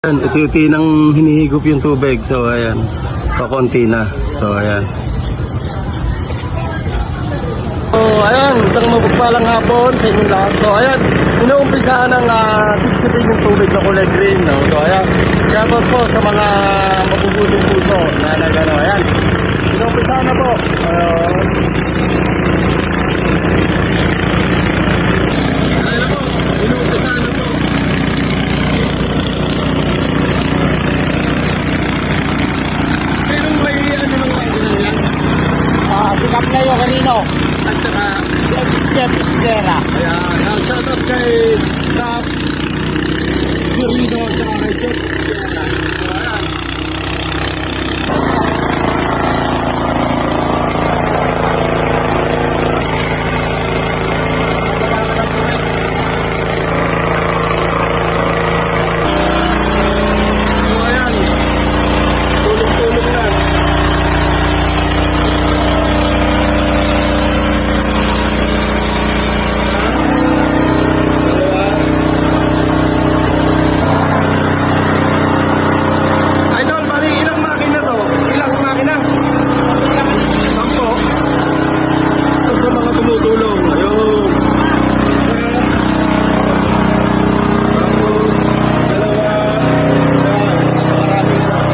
Ayan, iti nang hinihigop yung tubig. So ayan, kakonti na. So ayan. So ayan, isang mapagpalang hapon sa inyong lahat. So ayan, inuumpisahan ng siksipin yung tubig na kulay green. No? So ayan, shoutout po sa mga mabubuting puso na nagano. Ayan, inuumpisahan na po. Sikap kayo kanino? At saka, Chef Iskera. ayan, shoutout kay Rap Quirino at saka kay Jeff. So ayan. Idol, bali ilang makina to? Ilang makina? 10. Ito sa mga tumutulong. Ayun. Tapos, dalawa. Maraming tatlo.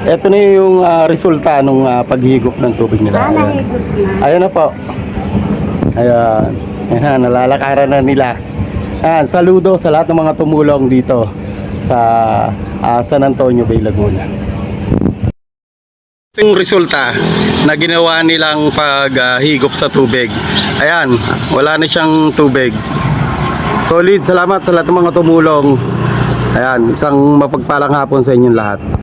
Ito na yung resulta ng paghigop ng tubig nila. Ayan. Nahigop na. Ayan na po. Ayan. Ayan, nalalakaran na nila. Ayan, saludo sa lahat ng mga tumulong dito sa San Antonio Bay, Laguna. Ito yung resulta na ginawa nilang paghigop sa tubig. Ayan, wala na siyang tubig. Solid, salamat sa lahat ng mga tumulong. Ayan, isang mapagpalang hapon sa inyong lahat.